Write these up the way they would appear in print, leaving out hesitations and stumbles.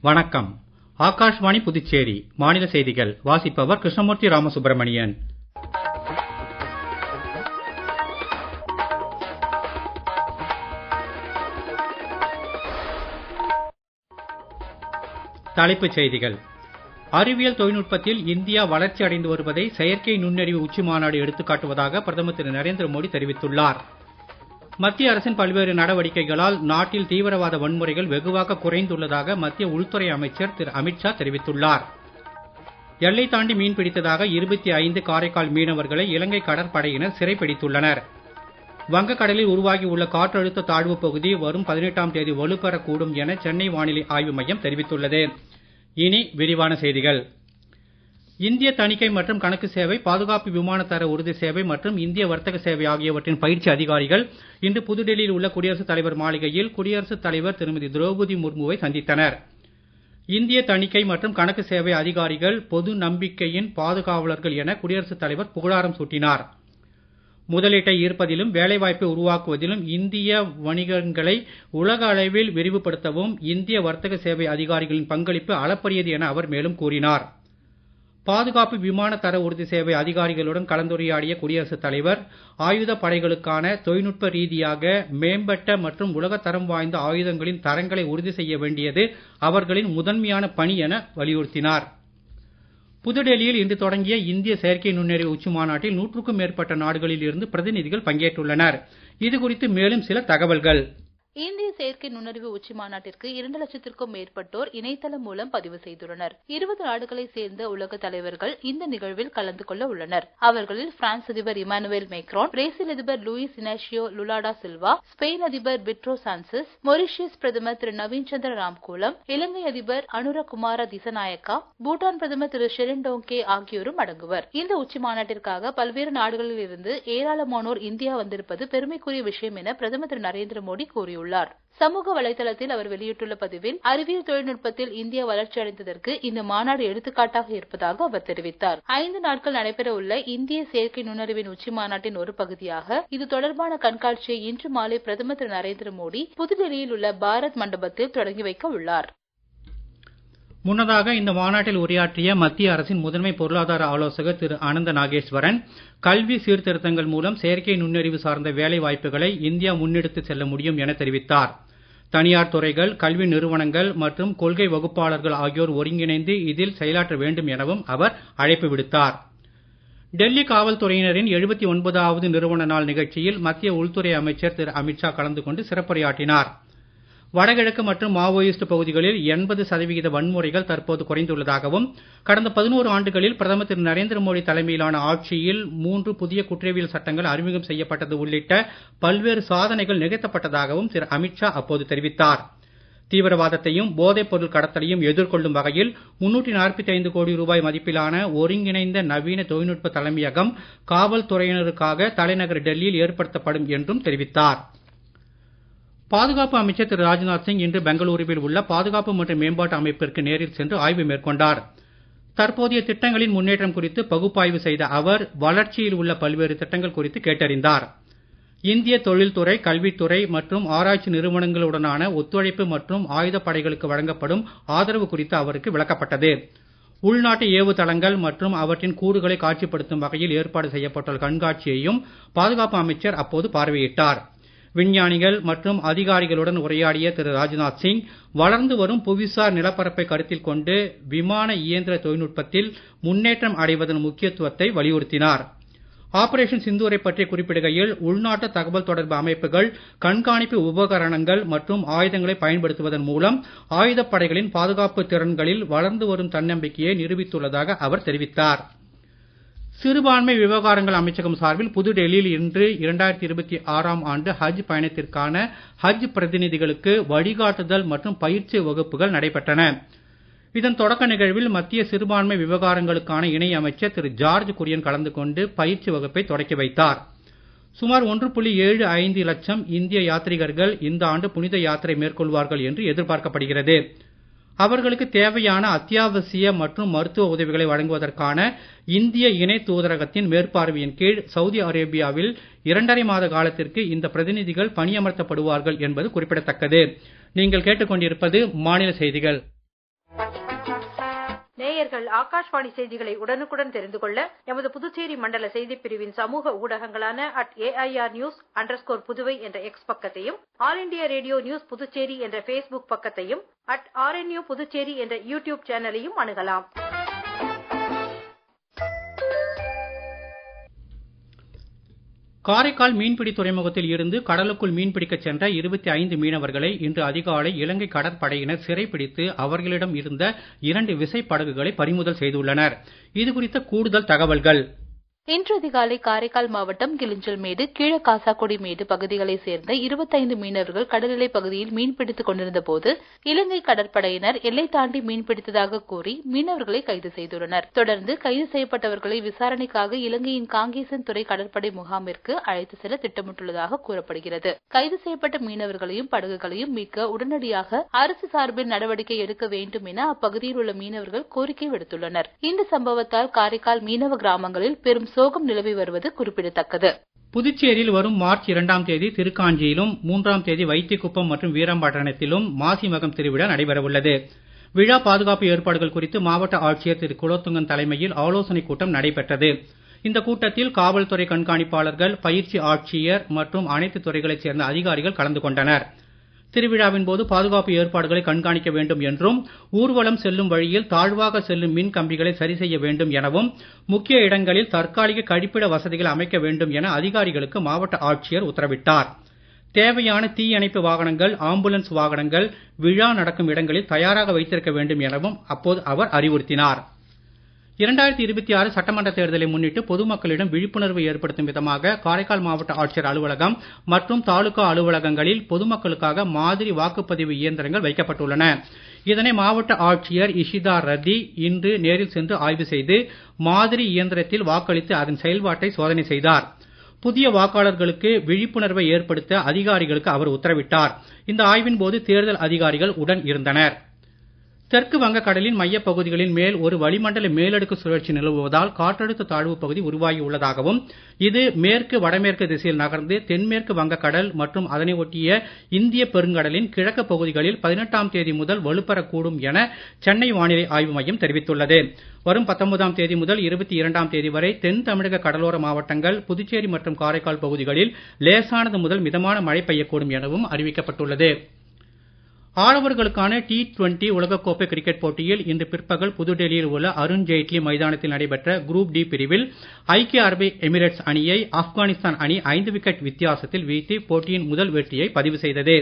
வணக்கம். ஆகாஷ்வாணி புதுச்சேரி மாநில செய்திகள் வாசிப்பவர் கிருஷ்ணமூர்த்தி ராமசுப்ரமணியன். தலைப்புச் செய்திகள். அறிவியல் தொழில்நுட்பத்தில் இந்தியா வளர்ச்சி அடைந்து வருவதை செயற்கை நுண்ணறிவு உச்சி மாநாடு எடுத்துக் காட்டுவதாக பிரதமர் திரு நரேந்திர மோடி தெரிவித்துள்ளார். மத்திய அரசின் பல்வேறு நடவடிக்கைகளால் நாட்டில் தீவிரவாத வன்முறைகள் வெகுவாக குறைந்துள்ளதாக மத்திய உள்துறை அமைச்சர் திரு அமித்ஷா தெரிவித்துள்ளார். எல்லை தாண்டி மீன் பிடித்ததாக 25 காரைக்கால் மீனவர்களை இலங்கை கடற்படையினர் சிறைப்பிடித்துள்ளனர். வங்கக்கடலில் உருவாகியுள்ள காற்றழுத்த தாழ்வு பகுதி வரும் 18ஆம் தேதி வலுப்பெறக்கூடும் என சென்னை வானிலை ஆய்வு மையம் தெரிவித்துள்ளது. இனி விரிவான செய்திகள். இந்திய தணிக்கை மற்றும் கணக்கு சேவை, பாதுகாப்பு விமான தர உறுதி சேவை மற்றும் இந்திய வர்த்தக சேவை ஆகியவற்றின் பயிற்சி அதிகாரிகள் இன்று புதுடெல்லியில் உள்ள குடியரசுத் தலைவர் மாளிகையில் குடியரசுத் தலைவர் திருமதி திரௌபதி முர்முவை சந்தித்தனர். இந்திய தணிக்கை மற்றும் கணக்கு சேவை அதிகாரிகள் பொது நம்பிக்கையின் பாதுகாவலர்கள் என குடியரசுத் தலைவர் புகழாரம் சூட்டினார். முதலீட்டை ஈர்ப்பதிலும் வேலைவாய்ப்பை உருவாக்குவதிலும் இந்திய வணிகங்களை உலக அளவில் விரிவுபடுத்தவும் இந்திய வர்த்தக சேவை அதிகாரிகளின் பங்களிப்பு அளப்பரியது என அவர் மேலும் கூறினார். பாதுகாப்பு விமான தர உறுதி சேவை அதிகாரிகளுடன் கலந்துரையாடிய குடியரசுத் தலைவர் ஆயுத படைகளுக்கான தொழில்நுட்ப ரீதியாக மேம்பட்ட மற்றும் உலகத்தரம் வாய்ந்த ஆயுதங்களின் தரங்களை உறுதி செய்ய வேண்டியது அவர்களின் முதன்மையான பணி என வலியுறுத்தினார். புதுடெல்லியில் இன்று தொடங்கிய இந்திய செயற்கை நுண்ணறிவு உச்சி மாநாட்டில் 100க்கும் மேற்பட்ட நாடுகளில் இருந்து பிரதிநிதிகள் பங்கேற்றுள்ளனர். இது குறித்து மேலும் சில தகவல்கள். இந்திய செயற்கை நுண்ணறிவு உச்சி மாநாட்டிற்கு 2 லட்சத்திற்கும் மேற்பட்டோர் இணையதளம் மூலம் பதிவு செய்துள்ளனர். 20 நாடுகளைச் சேர்ந்த உலக தலைவர்கள் இந்த நிகழ்வில் கலந்து கொள்ள உள்ளனர். அவர்களில் பிரான்ஸ் அதிபர் இமானுவேல் மேக்ரான், பிரேசில் அதிபர் Luiz Inacio Lula da Silva, Spain அதிபர் பிட்ரோ சான்சஸ், மொரிஷியஸ் பிரதமர் திரு நவீன் சந்திர ராம்கூலம், இலங்கை அதிபர் அனுரகுமார திசநாயக்கா, பூட்டான் பிரதமர் திரு ஷெரின் டோங்கே ஆகியோரும் அடங்குவர். இந்த உச்சி மாநாட்டிற்காக பல்வேறு நாடுகளில் இருந்து ஏராளமானோர் இந்தியா வந்திருப்பது பெருமைக்குரிய விஷயம் என பிரதமர் திரு நரேந்திர மோடி கூறியுள்ளார். சமூக வலைதளத்தில் அவர் வெளியிட்டுள்ள பதிவில் அறிவியல் தொழில்நுட்பத்தில் இந்தியா வளர்ச்சி அடைந்ததற்கு இந்த மாநாடு எடுத்துக்காட்டாக இருப்பதாக அவர் தெரிவித்தார். 5 நாட்கள் நடைபெற உள்ள இந்திய செயற்கை நுண்ணறிவின் உச்சி மாநாட்டின் ஒரு பகுதியாக இது தொடர்பான கண்காட்சியை இன்று மாலை பிரதமர் திரு நரேந்திர மோடி புதுடெல்லியில் உள்ள பாரத் மண்டபத்தில் தொடங்கி வைக்க உள்ளார். முன்னதாக இந்த மாநாட்டில் உரையாற்றிய மத்திய அரசின் முதன்மை பொருளாதார ஆலோசகர் திரு அனந்த நாகேஸ்வரன், கல்வி சீர்திருத்தங்கள் மூலம் செயற்கை நுண்ணறிவு சார்ந்த வேலை வாய்ப்புகளை இந்தியா முன்னெடுத்து செல்ல முடியும் என தெரிவித்தார். தனியார் துறைகள், கல்வி நிறுவனங்கள் மற்றும் கொள்கை வகுப்பாளர்கள் ஆகியோர் ஒருங்கிணைந்து இதில் செயலாற்ற வேண்டும் எனவும் அவர் அழைப்பு விடுத்தார். டெல்லி காவல்துறையினரின் 79வது நிறுவன நாள் நிகழ்ச்சியில் மத்திய உள்துறை அமைச்சர் திரு அமித்ஷா கலந்து கொண்டு சிறப்புரையாற்றினார். வடகிழக்கு மற்றும் மாவோயிஸ்ட் பகுதிகளில் 80% வன்முறைகள் தற்போது குறைந்துள்ளதாகவும் கடந்த 11 ஆண்டுகளில் பிரதமர் திரு நரேந்திர மோடி தலைமையிலான ஆட்சியில் 3 புதிய குற்றவியல் சட்டங்கள் அறிமுகம் செய்யப்பட்டது உள்ளிட்ட பல்வேறு சாதனைகள் நிகழ்த்தப்பட்டதாகவும் திரு அமித்ஷா அப்போது தெரிவித்தார். தீவிரவாதத்தையும் போதைப் பொருள் கடத்தலையும் எதிர்கொள்ளும் வகையில் 345 கோடி ரூபாய் மதிப்பிலான ஒருங்கிணைந்த நவீன தொழில்நுட்ப தலைமையகம் காவல்துறையினருக்காக தலைநகர் டெல்லியில் ஏற்படுத்தப்படும் என்றும் தெரிவித்தார். பாதுகாப்பு அமைச்சர் திரு ராஜ்நாத் சிங் இன்று பெங்களூருவில் உள்ள பாதுகாப்பு மற்றும் மேம்பாட்டு அமைப்பிற்கு நேரில் சென்று ஆய்வு மேற்கொண்டார். தற்போதைய திட்டங்களின் முன்னேற்றம் குறித்து பகுப்பாய்வு செய்த அவர் வளர்ச்சியில் உள்ள பல்வேறு திட்டங்கள் குறித்து கேட்டறிந்தார். இந்திய தொழில்துறை, கல்வித்துறை மற்றும் ஆராய்ச்சி நிறுவனங்களுடனான ஒத்துழைப்பு மற்றும் ஆயுதப்படைகளுக்கு வழங்கப்படும் ஆதரவு குறித்து அவருக்கு விளக்கப்பட்டது. உள்நாட்டு ஏவுதளங்கள் மற்றும் அவற்றின் கூறுகளை காட்சிப்படுத்தும் வகையில் ஏற்பாடு செய்யப்பட்டுள்ள கண்காட்சியையும் பாதுகாப்பு அமைச்சர் அப்போது பார்வையிட்டார். விஞ்ஞானிகள் மற்றும் அதிகாரிகளுடன் உரையாடிய திரு ராஜ்நாத் சிங், வளர்ந்து வரும் புவிசார் நிலப்பரப்பை கருத்தில் கொண்டு விமான இயந்திர தொழில்நுட்பத்தில் முன்னேற்றம் அடைவதன் முக்கியத்துவத்தை வலியுறுத்தினார். ஆபரேஷன் சிந்தூரை பற்றி குறிப்பிடுகையில், உள்நாட்டு தகவல் தொடர்பு அமைப்புகள், கண்காணிப்பு உபகரணங்கள் மற்றும் ஆயுதங்களை பயன்படுத்துவதன் மூலம் ஆயுதப்படைகளின் பாதுகாப்பு திறன்களில் வளர்ந்து வரும் தன்னம்பிக்கையை நிரூபித்துள்ளதாக அவர் தெரிவித்தார். சிறுபான்மை விவகாரங்கள் அமைச்சகம் சார்பில் புதுடெல்லியில் இன்று 2026ஆம் ஆண்டு ஹஜ் பயணத்திற்கான ஹஜ் பிரதிநிதிகளுக்கு வழிகாட்டுதல் மற்றும் பயிற்சி வகுப்புகள் நடைபெற்றன. இதன் தொடக்க நிகழ்வில் மத்திய சிறுபான்மை விவகாரங்களுக்கான இணை அமைச்சர் திரு ஜார்ஜ் குரியன் கலந்து கொண்டு பயிற்சி வகுப்பை தொடக்கி வைத்தார். சுமார் 1.75 லட்சம் இந்திய யாத்ரீகர்கள் இந்த ஆண்டு புனித யாத்திரை மேற்கொள்வார்கள் என்று எதிர்பார்க்கப்படுகிறது. அவர்களுக்கு தேவையான அத்தியாவசிய மற்றும் மருத்துவ உதவிகளை வழங்குவதற்கான இந்திய இணை தூதரகத்தின் மேற்பார்வையின் கீழ் சவுதி அரேபியாவில் 2½ மாத காலத்திற்கு இந்த பிரதிநிதிகள் பணியமர்த்தப்படுவார்கள் என்பது குறிப்பிடத்தக்கது. நீங்கள் கேட்டுக்கொண்டிருப்பது மாநில செய்திகள். நேயர்கள் ஆகாஷ்வாணி செய்திகளை உடனுக்குடன் தெரிந்து கொள்ள எமது புதுச்சேரி மண்டல செய்திப் பிரிவின் சமூக ஊடகங்களான @AIR_News_புதுவை என்ற எக்ஸ் பக்கத்தையும், all India radio news Puducherry என்ற Facebook பக்கத்தையும், @RNU புதுச்சேரி என்ற யூடியூப் சேனலையும் அணுகலாம். காரைக்கால் மீன்பிடி துறைமுகத்தில் இருந்து கடலுக்குள் மீன்பிடிக்கச் சென்ற 25 மீனவர்களை இன்று அதிகாலை இலங்கை கடற்படையினர் சிறைப்பிடித்து அவர்களிடம் இருந்த 2 விசைப்படகுகளை பறிமுதல் செய்துள்ளனர். இது குறித்த கூடுதல் தகவல்கள். இன்று அதிகாலை காரைக்கால் மாவட்டம் கிளிஞ்சல்மேடு, கீழகாசாக்குடிமேடு பகுதிகளைச் சேர்ந்த 25 மீனவர்கள் கடல் பகுதியில் மீன்பிடித்துக் கொண்டிருந்த போது இலங்கை கடற்படையினர் எல்லை தாண்டி மீன்பிடித்ததாக கூறி மீனவர்களை கைது செய்துள்ளனர். தொடர்ந்து கைது செய்யப்பட்டவர்களை விசாரணைக்காக இலங்கையின் காங்கேசன் துறை கடற்படை முகாமிற்கு அழைத்து செல்ல திட்டமிட்டுள்ளதாக கூறப்படுகிறது. கைது செய்யப்பட்ட மீனவர்களையும் படகுகளையும் மீட்க உடனடியாக அரசு சார்பில் நடவடிக்கை எடுக்க வேண்டும் என அப்பகுதியில் உள்ள மீனவர்கள் கோரிக்கை விடுத்துள்ளனர். இந்த சம்பவத்தால் காரைக்கால் மீனவ கிராமங்களில் பெரும் சோகம் நிலவி வருவது குறிப்பிடத்தக்கது. புதுச்சேரியில் வரும் மார்ச் 2ஆம் தேதி திருக்காஞ்சியிலும், 3ஆம் தேதி வைத்திக்குப்பம் மற்றும் வீரம்பட்டணத்திலும் மாசி மகம் திருவிழா நடைபெறவுள்ளது. விழா பாதுகாப்பு ஏற்பாடுகள் குறித்து மாவட்ட ஆட்சியர் திரு குலோத்துங்கன் தலைமையில் ஆலோசனைக் கூட்டம் நடைபெற்றது. இந்த கூட்டத்தில் காவல்துறை கண்காணிப்பாளர்கள், பயிற்சி ஆட்சியர் மற்றும் அனைத்து துறைகளைச் சேர்ந்த அதிகாரிகள் கலந்து கொண்டனர். திருவிழாவின் போது பாதுகாப்பு ஏற்பாடுகளை கண்காணிக்க வேண்டும் என்றும், ஊர்வலம் செல்லும் வழியில் தாழ்வாக செல்லும் மின் கம்பிகளை சரி செய்ய வேண்டும் எனவும், முக்கிய இடங்களில் தற்காலிக கழிப்பிட வசதிகள் அமைக்க வேண்டும் என அதிகாரிகளுக்கு மாவட்ட ஆட்சியர் உத்தரவிட்டார். தேவையான தீயணைப்பு வாகனங்கள், ஆம்புலன்ஸ் வாகனங்கள் விழா நடக்கும் இடங்களில் தயாராக வைத்திருக்க வேண்டும் எனவும் அப்போது அவர் அறிவுறுத்தினார். 2026 சட்டமன்ற தேர்தலை முன்னிட்டு பொதுமக்களிடம் விழிப்புணர்வு ஏற்படுத்தும் விதமாக காரைக்கால் மாவட்ட ஆட்சியர் அலுவலகம் மற்றும் தாலுகா அலுவலகங்களில் பொதுமக்களுக்காக மாதிரி வாக்குப்பதிவு இயந்திரங்கள் வைக்கப்பட்டுள்ளன. இதனை மாவட்ட ஆட்சியர் இஷிதா ரதி இன்று நேரில் சென்று ஆய்வு செய்து மாதிரி இயந்திரத்தில் வாக்களித்து அதன் செயல்பாட்டை சோதனை செய்தார். புதிய வாக்காளர்களுக்கு விழிப்புணர்வை ஏற்படுத்த அதிகாரிகளுக்கு அவர் உத்தரவிட்டார். இந்த ஆய்வின் போது தேர்தல் அதிகாரிகள் உடன் இருந்தனர். தெற்கு வங்கக்கடலின் மையப் பகுதிகளின் மேல் ஒரு வளிமண்டல மேலடுக்கு சுழற்சி நிலவுவதால் காற்றழுத்த தாழ்வு பகுதி உருவாகி உள்ளதாகவும், இது மேற்கு வடமேற்கு திசையில் நகர்ந்து தென்மேற்கு வங்கக்கடல் மற்றும் அதனை ஒட்டிய இந்திய பெருங்கடலின் கிழக்கு பகுதிகளில் 18ஆம் தேதி முதல் வலுப்பெறக்கூடும் என சென்னை வானிலை ஆய்வு மையம் தெரிவித்துள்ளது. வரும் 19ஆம் தேதி முதல் 22ஆம் தேதி வரை தென் தமிழக கடலோர மாவட்டங்கள், புதுச்சேரி மற்றும் காரைக்கால் பகுதிகளில் லேசானது முதல் மிதமான மழை பெய்யக்கூடும் எனவும் அறிவிக்கப்பட்டுள்ளது. ஆடவர்களுக்கான T20 உலகக்கோப்பை கிரிக்கெட் போட்டியில் இன்று பிற்பகல் புதுடெல்லியில் உள்ள அருண் ஜெய்ட்லி மைதானத்தில் நடைபெற்ற குரூப் டி பிரிவில் ஐக்கிய அரபு எமிரேட்ஸ் அணியை ஆப்கானிஸ்தான் அணி 5 விக்கெட் வித்தியாசத்தில் வீழ்த்தி போட்டியின் முதல் வெற்றியை பதிவு செய்தது.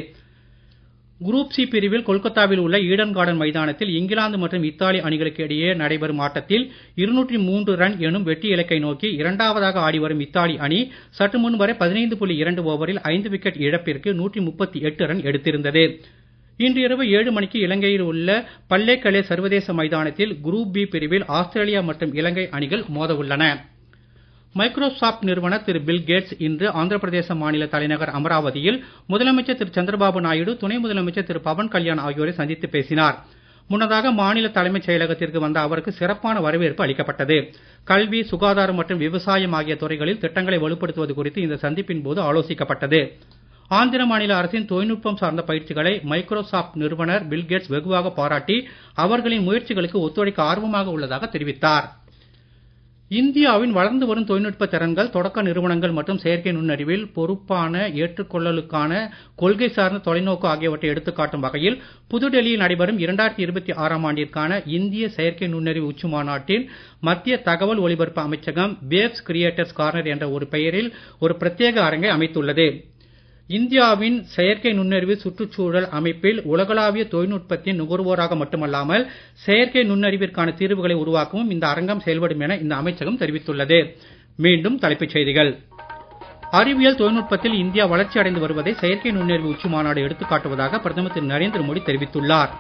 குரூப் சி பிரிவில் கொல்கத்தாவில் உள்ள ஈடன் கார்டன் மைதானத்தில் இங்கிலாந்து மற்றும் இத்தாலி அணிகளுக்கு இடையே நடைபெறும் ஆட்டத்தில் 203 ரன் எனும் வெற்றி இலக்கை நோக்கி இரண்டாவதாக ஆடிவரும் இத்தாலி அணி சற்று முன் வரை 15.2 ஓவரில் 5 விக்கெட் இழப்பிற்கு 138 ரன் எடுத்திருந்தது. இன்று இரவு 7 மணிக்கு இலங்கையில் உள்ள பல்லேக்கலே சர்வதேச மைதானத்தில் குரூப் பி பிரிவில் ஆஸ்திரேலியா மற்றும் இலங்கை அணிகள் மோத உள்ளன. மைக்ரோசாப்ட் நிறுவனர் திரு பில் கேட்ஸ் இன்று ஆந்திர பிரதேச மாநில தலைநகர் அமராவதியில் முதலமைச்சர் திரு சந்திரபாபு நாயுடு, துணை முதலமைச்சர் திரு பவன் கல்யாண் ஆகியோரை சந்தித்து பேசினார். முன்னதாக மாநில தலைமைச் செயலகத்திற்கு வந்த அவருக்கு சிறப்பான வரவேற்பு அளிக்கப்பட்டது. கல்வி, சுகாதாரம் மற்றும் விவசாயம் ஆகிய துறைகளில் திட்டங்களை வலுப்படுத்துவது குறித்து இந்த சந்திப்பின் போது ஆலோசிக்கப்பட்டது. ஆந்திர மாநில அரசின் தொழில்நுட்பம் சார்ந்த பயிற்சிகளை மைக்ரோசாப்ட் நிறுவனர் பில் கேட்ஸ் வெகுவாக பாராட்டி அவர்களின் முயற்சிகளுக்கு ஒத்துழைக்க ஆர்வமாக உள்ளதாக தெரிவித்தார். இந்தியாவின் வளர்ந்து வரும் தொழில்நுட்ப திறன்கள், தொடக்க நிறுவனங்கள் மற்றும் செயற்கை நுண்ணறிவில் பொறுப்பான ஏற்றுக்கொள்ளலுக்கான கொள்கை சார்ந்த தொலைநோக்கு ஆகியவற்றை எடுத்துக்காட்டும் வகையில் புதுடெல்லியில் நடைபெறும் 2026ஆம் ஆண்டிற்கான இந்திய செயற்கை நுண்ணறிவு உச்சி மாநாட்டில் மத்திய தகவல் ஒலிபரப்பு அமைச்சகம் வேவ்ஸ் கிரியேட்டர்ஸ் கார்னர் என்ற ஒரு பெயரில் ஒரு பிரத்யேக அரங்கை அமைத்துள்ளது. இந்தியாவின் செயற்கை நுண்ணறிவு சுற்றுச்சூழல் அமைப்பில் உலகளாவிய தொழில்நுட்பத்தின் நுகர்வோராக மட்டுமல்லாமல் செயற்கை நுண்ணறிவிற்கான தீர்வுகளை உருவாக்கவும் இந்த அரங்கம் செயல்படும் என இந்த அமைச்சகம் தெரிவித்துள்ளது. மீண்டும் தலைப்புச் செய்திகள். அறிவியல் தொழில்நுட்பத்தில் இந்தியா வளர்ச்சி அடைந்து வருவதை செயற்கை நுண்ணறிவு உச்சி மாநாடு எடுத்துக்காட்டுவதாக பிரதமர் திரு நரேந்திர மோடி தெரிவித்துள்ளார்.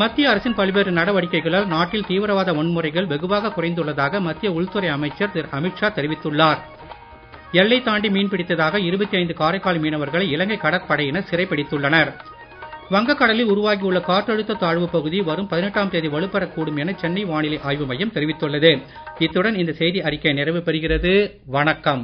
மத்திய அரசின் பல்வேறு நடவடிக்கைகளால் நாட்டில் தீவிரவாத வன்முறைகள் வெகுவாக குறைந்துள்ளதாக மத்திய உள்துறை அமைச்சர் திரு அமித்ஷா தெரிவித்துள்ளார். எல்லை தாண்டி மீன்பிடித்ததாக 25 காரைக்கால் மீனவர்களை இலங்கை கடற்படையினர் சிறைப்பிடித்துள்ளனர். வங்கக்கடலில் உருவாகியுள்ள காற்றழுத்த தாழ்வு பகுதி வரும் 18ஆம் தேதி வலுப்பெறக்கூடும் என சென்னை வானிலை ஆய்வு மையம் தெரிவித்துள்ளது. இத்துடன் இந்த செய்தி அறிக்கை நிறைவு பெறுகிறது. வணக்கம்.